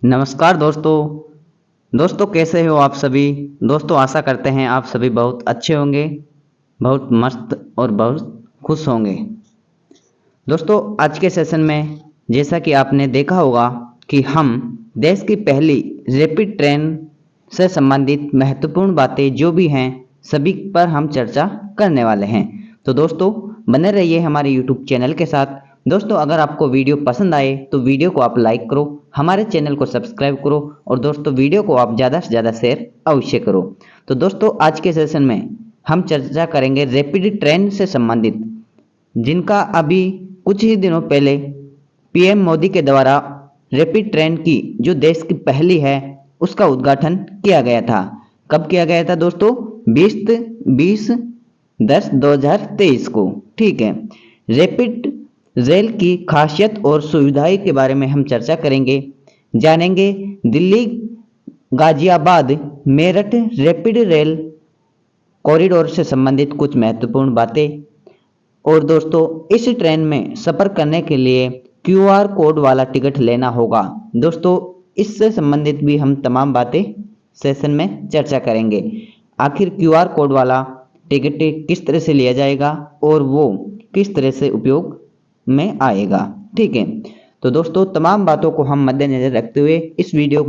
नमस्कार दोस्तों कैसे हो आप सभी। दोस्तों आशा करते हैं आप सभी बहुत अच्छे होंगे, बहुत मस्त और बहुत खुश होंगे। दोस्तों आज के सेशन में जैसा कि आपने देखा होगा कि हम देश की पहली रैपिड ट्रेन से संबंधित महत्वपूर्ण बातें जो भी हैं सभी पर हम चर्चा करने वाले हैं। तो दोस्तों बने रहिए हमारे यूट्यूब चैनल के साथ। दोस्तों अगर आपको वीडियो पसंद आए तो वीडियो को आप लाइक करो, हमारे चैनल को सब्सक्राइब करो और दोस्तों वीडियो को आप ज़्यादा से ज़्यादा शेयर अवश्य करो। तो दोस्तों आज के सेशन में हम चर्चा करेंगे रैपिड ट्रेन से संबंधित, जिनका अभी कुछ ही दिनों पहले पीएम मोदी के द्वारा रैपिड ट्रेन की जो देश की पहली है उसका उद्घाटन किया गया था। कब किया गया था दोस्तों? 20/10/2023 को। ठीक है, रैपिड रेल की खासियत और सुविधाएं के बारे में हम चर्चा करेंगे, जानेंगे Delhi Ghaziabad Meerut rapid rail corridor से संबंधित कुछ महत्वपूर्ण बातें। और दोस्तों इस ट्रेन में सफ़र करने के लिए क्यूआर कोड वाला टिकट लेना होगा। दोस्तों इससे संबंधित भी हम तमाम बातें सेशन में चर्चा करेंगे। आखिर क्यूआर कोड वाला टिकट किस तरह से लिया जाएगा और वो किस तरह से उपयोग में आएगा। ठीक है, तो दोस्तों तमाम बातों को हम मद्देनजर रखते हुए इस वीडियो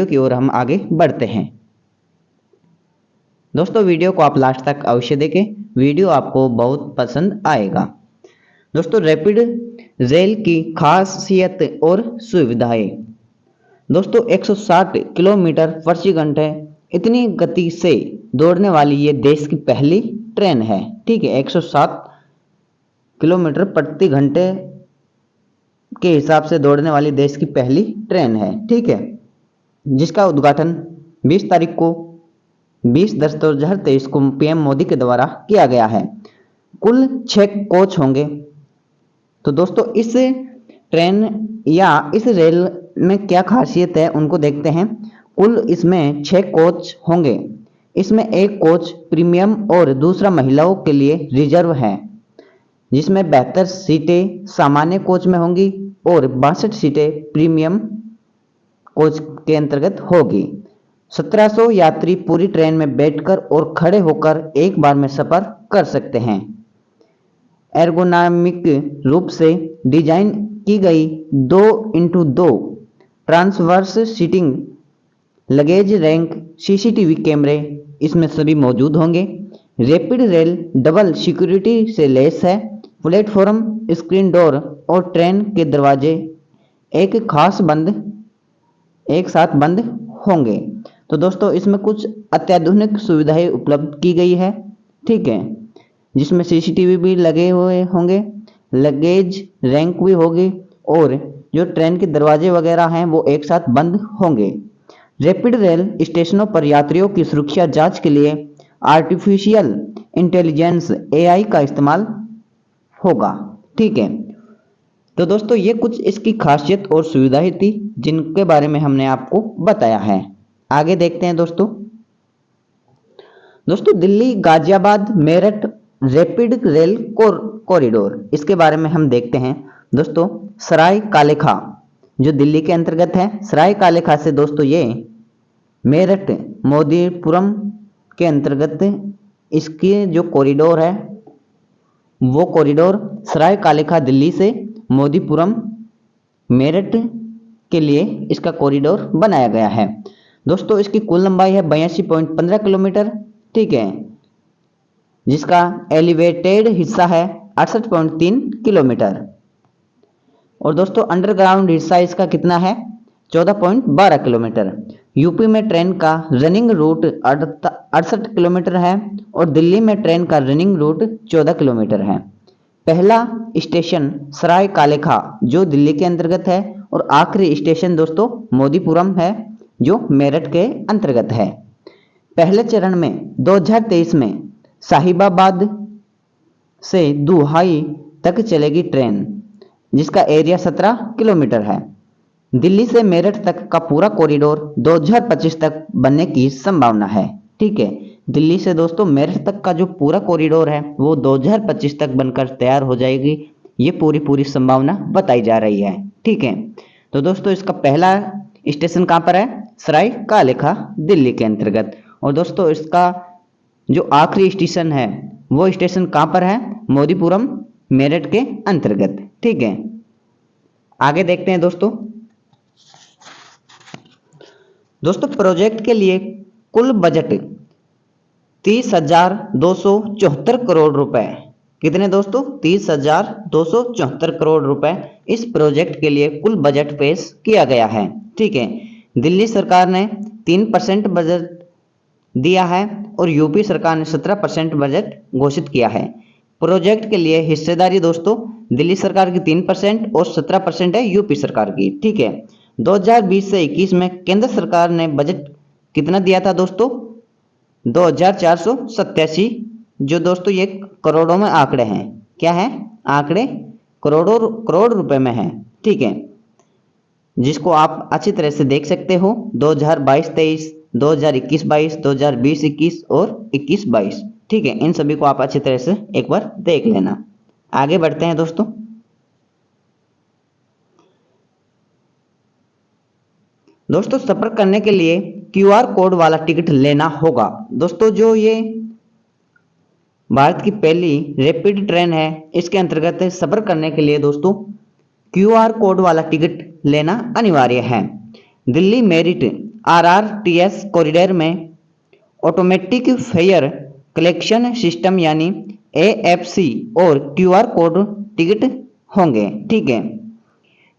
की ओर हम आगे बढ़ते हैं। दोस्तों वीडियो को आप लास्ट तक अवश्य देखें, वीडियो आपको बहुत पसंद आएगा। दोस्तों रैपिड रेल की खासियत और सुविधाएं। दोस्तों 160 किलोमीटर प्रति घंटे इतनी गति से दौड़ने वाली ये देश की पहली ट्रेन है। ठीक है, 107 किलोमीटर प्रति घंटे के हिसाब से दौड़ने वाली देश की पहली ट्रेन है। ठीक है, जिसका उद्घाटन 20 तारीख को 20/10/2023 को पीएम मोदी के द्वारा किया गया है। कुल 6 कोच होंगे। तो दोस्तों इस ट्रेन या इस रेल में क्या खासियत है उनको देखते हैं। कुल इसमें 6 कोच होंगे। इसमें एक कोच प्रीमियम और दूसरा महिलाओं के लिए रिजर्व है, जिसमें 72 सीटें सामान्य कोच में होंगी और 62 सीटें प्रीमियम कोच के अंतर्गत होगी। 1700 यात्री पूरी ट्रेन में बैठकर और खड़े होकर एक बार में सफर कर सकते हैं। एर्गोनॉमिक रूप से डिजाइन की गई 2x2 transverse seating, luggage rack, CCTV कैमरे इसमें सभी मौजूद होंगे। रैपिड रेल डबल सिक्योरिटी से लैस है। प्लेटफॉर्म, स्क्रीन डोर और ट्रेन के दरवाजे एक साथ बंद होंगे। तो दोस्तों इसमें कुछ अत्याधुनिक सुविधाएं उपलब्ध की गई है। ठीक है, जिसमें सीसीटीवी भी लगे हुए होंगे, लगेज रैंक भी होगी और जो ट्रेन के दरवाजे वगैरह हैं वो एक साथ बंद होंगे। रैपिड रेल स्टेशनों पर यात्रियों की सुरक्षा जांच के लिए आर्टिफिशियल इंटेलिजेंस एआई का इस्तेमाल होगा। ठीक है, तो दोस्तों ये कुछ इसकी खासियत और सुविधाएं थी जिनके बारे में हमने आपको बताया है। आगे देखते हैं दोस्तों Delhi Ghaziabad Meerut rapid rail corridor, इसके बारे में हम देखते हैं। दोस्तों सराय कालेखा जो दिल्ली के अंतर्गत है, सराय कालेखा से दोस्तों ये मेरठ मोदीपुरम के अंतर्गत इसकी जो कॉरिडोर है वो कॉरिडोर सराय कालेखा दिल्ली से मोदीपुरम मेरठ के लिए इसका कॉरिडोर बनाया गया है। दोस्तों इसकी कुल लंबाई है 82.15 किलोमीटर। ठीक है, जिसका एलिवेटेड हिस्सा है 68.3 किलोमीटर और दोस्तों अंडरग्राउंड हिस्सा इसका कितना है? 14.12 किलोमीटर। यूपी में ट्रेन का रनिंग रूट 68 किलोमीटर है और दिल्ली में ट्रेन का रनिंग रूट 14 किलोमीटर है। पहला स्टेशन सराय कालेखा जो दिल्ली के अंतर्गत है और आखिरी स्टेशन दोस्तों मोदीपुरम है जो मेरठ के अंतर्गत है। पहले चरण में 2023 में साहिबाबाद से दुहाई तक चलेगी ट्रेन, जिसका एरिया 17 किलोमीटर है। दिल्ली से मेरठ तक का पूरा कॉरिडोर 2025 तक बनने की संभावना है। ठीक है, दिल्ली से दोस्तों मेरठ तक का जो पूरा कॉरिडोर है वो 2025 तक बनकर तैयार हो जाएगी। ये पूरी संभावना बताई जा रही है। ठीक है, तो दोस्तों इसका पहला स्टेशन कहाँ पर है? सराय कालेखा दिल्ली के अंतर्गत। और दोस्तों इसका जो आखिरी स्टेशन है वो स्टेशन कहाँ पर है? मोदीपुरम मेरठ के अंतर्गत। ठीक है, आगे देखते हैं दोस्तों। दोस्तों प्रोजेक्ट के लिए कुल बजट 30,274 करोड़ रुपए। कितने दोस्तों? 30,274 करोड़ रुपए इस प्रोजेक्ट के लिए कुल बजट पेश किया गया है। ठीक है, दिल्ली सरकार ने 3% बजट दिया है और यूपी सरकार ने 17% बजट घोषित किया है। प्रोजेक्ट के लिए हिस्सेदारी दोस्तों दिल्ली सरकार की 3% और 17% है यूपी सरकार की। ठीक है, 2020 से 21 में केंद्र सरकार ने बजट कितना दिया था दोस्तों? 2,487, जो दोस्तों ये करोड़ों में आंकड़े हैं। क्या है? आंकड़े करोड़ रुपए में है। ठीक है, जिसको आप अच्छी तरह से देख सकते हो 2022-23, 2021-22, 2020-21 और 21-22। ठीक है, इन सभी को आप अच्छी तरह से एक बार देख लेना। आगे बढ़ते हैं दोस्तों। दोस्तों सफर करने के लिए क्यूआर कोड वाला टिकट लेना होगा। दोस्तों जो ये भारत की पहली रैपिड ट्रेन है, इसके अंतर्गत सफर करने के लिए दोस्तों क्यूआर कोड वाला टिकट लेना अनिवार्य है। दिल्ली मेरिट आरआरटीएस कॉरिडोर में ऑटोमेटिक फेयर कलेक्शन सिस्टम यानी एएफसी और क्यूआर कोड टिकट होंगे। ठीक है,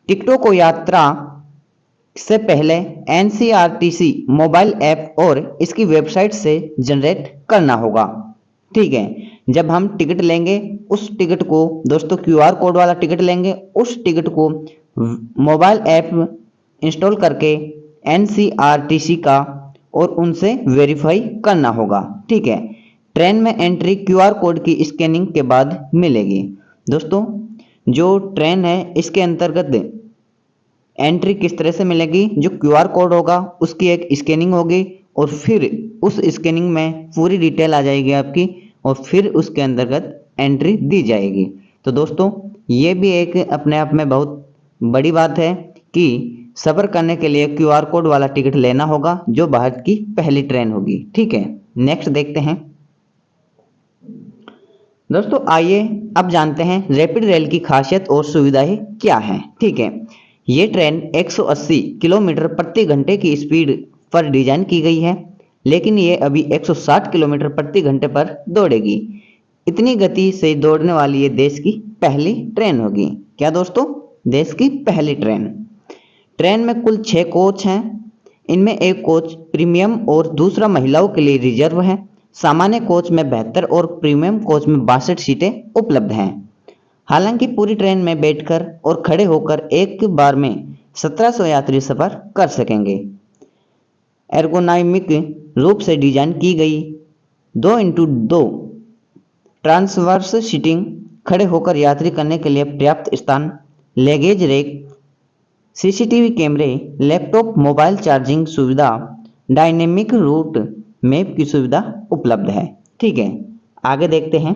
टिकटों को यात्रा से पहले एनसीआरटीसी मोबाइल ऐप और इसकी वेबसाइट से जनरेट करना होगा। ठीक है, जब हम टिकट लेंगे उस टिकट को दोस्तों क्यूआर कोड वाला टिकट लेंगे, उस टिकट को मोबाइल ऐप इंस्टॉल करके एनसीआरटीसी का और उनसे वेरीफाई करना होगा। ठीक है, ट्रेन में एंट्री क्यूआर कोड की स्कैनिंग के बाद मिलेगी। दोस्तों जो ट्रेन है इसके अंतर्गत एंट्री किस तरह से मिलेगी? जो क्यूआर कोड होगा उसकी एक स्कैनिंग होगी और फिर उस स्कैनिंग में पूरी डिटेल आ जाएगी आपकी और फिर उसके अंतर्गत एंट्री दी जाएगी। तो दोस्तों ये भी एक अपने आप में बहुत बड़ी बात है कि सफर करने के लिए क्यूआर कोड वाला टिकट लेना होगा, जो भारत की पहली ट्रेन होगी। ठीक है, नेक्स्ट देखते हैं दोस्तों। आइए अब जानते हैं रैपिड रेल की खासियत और सुविधाएं क्या हैं। ठीक है, ये ट्रेन 180 किलोमीटर प्रति घंटे की स्पीड पर डिजाइन की गई है, लेकिन ये अभी 160 किलोमीटर प्रति घंटे पर दौड़ेगी। इतनी गति से दौड़ने वाली ये देश की पहली ट्रेन होगी। क्या दोस्तों? देश की पहली ट्रेन। ट्रेन में कुल 6 कोच हैं। इनमें एक कोच प्रीमियम और दूसरा महिलाओं के लिए रिजर्व है। सामान्य कोच में 72 और प्रीमियम कोच में 62 सीटें उपलब्ध हैं। हालांकि पूरी ट्रेन में बैठकर और खड़े होकर एक बार में 1700 यात्री सफर कर सकेंगे। एर्गोनॉमिक रूप से डिजाइन की गई 2x2 ट्रांसवर्स सीटिंग, खड़े होकर यात्री करने के लिए पर्याप्त स्थान, लगेज रैक, सीसीटीवी कैमरे, लैपटॉप, मोबाइल चार्जिंग सुविधा, डायनेमिक रूट मैप की सुविधा उपलब्ध है। ठीक है, आगे देखते हैं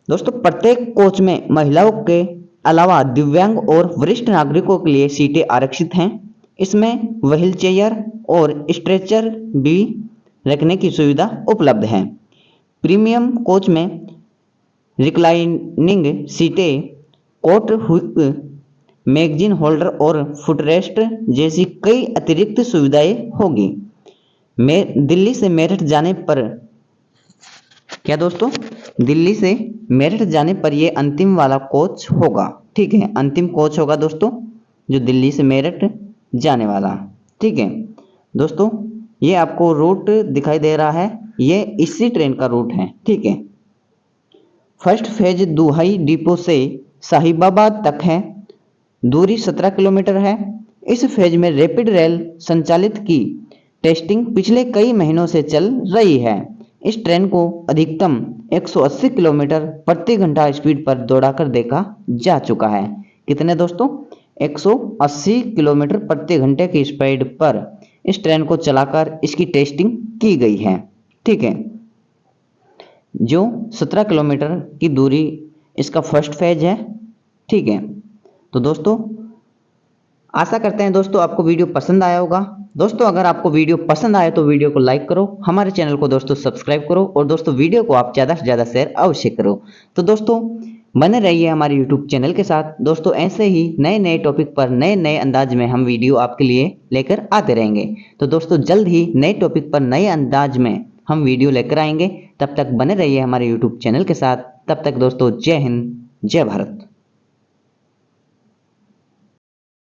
दोस्तों। प्रत्येक कोच में महिलाओं के अलावा दिव्यांग और वरिष्ठ नागरिकों के लिए सीटें आरक्षित हैं। इसमें व्हील चेयर और स्ट्रेचर भी रखने की सुविधा उपलब्ध है। प्रीमियम कोच में रिक्लाइनिंग सीटें, कोट हुक, मैगजीन होल्डर और फुटरेस्ट जैसी कई अतिरिक्त सुविधाएं होगी। दिल्ली से मेरठ जाने पर क्या दोस्तों? दिल्ली से मेरठ जाने पर यह अंतिम वाला कोच होगा। ठीक है, अंतिम कोच होगा दोस्तों जो दिल्ली से मेरठ जाने वाला। ठीक है दोस्तों, ये आपको रूट दिखाई दे रहा है, ये इसी ट्रेन का रूट है। ठीक है, फर्स्ट फेज दुहाई डिपो से साहिबाबाद तक है, दूरी 17 किलोमीटर है। इस फेज में रैपिड रेल संचालित की टेस्टिंग पिछले कई महीनों से चल रही है। इस ट्रेन को अधिकतम 180 किलोमीटर प्रति घंटा स्पीड पर दौड़ाकर देखा जा चुका है। कितने दोस्तों? 180 किलोमीटर प्रति घंटे की स्पीड पर इस ट्रेन को चलाकर इसकी टेस्टिंग की गई है। ठीक है, जो 17 किलोमीटर की दूरी इसका फर्स्ट फेज है। ठीक है, तो दोस्तों आशा करते हैं दोस्तों आपको वीडियो पसंद आया होगा। दोस्तों अगर आपको वीडियो पसंद आए तो वीडियो को लाइक करो, हमारे चैनल को दोस्तों सब्सक्राइब करो और दोस्तों वीडियो को आप ज़्यादा से ज़्यादा शेयर अवश्य करो। तो दोस्तों बने रहिए हमारे यूट्यूब चैनल के साथ। दोस्तों ऐसे ही नए नए टॉपिक पर नए नए अंदाज में हम वीडियो आपके लिए लेकर आते रहेंगे। तो दोस्तों जल्द ही नए टॉपिक पर नए अंदाज में हम वीडियो लेकर आएंगे। तब तक बने रहिए हमारे यूट्यूब चैनल के साथ। तब तक दोस्तों जय हिंद, जय भारत।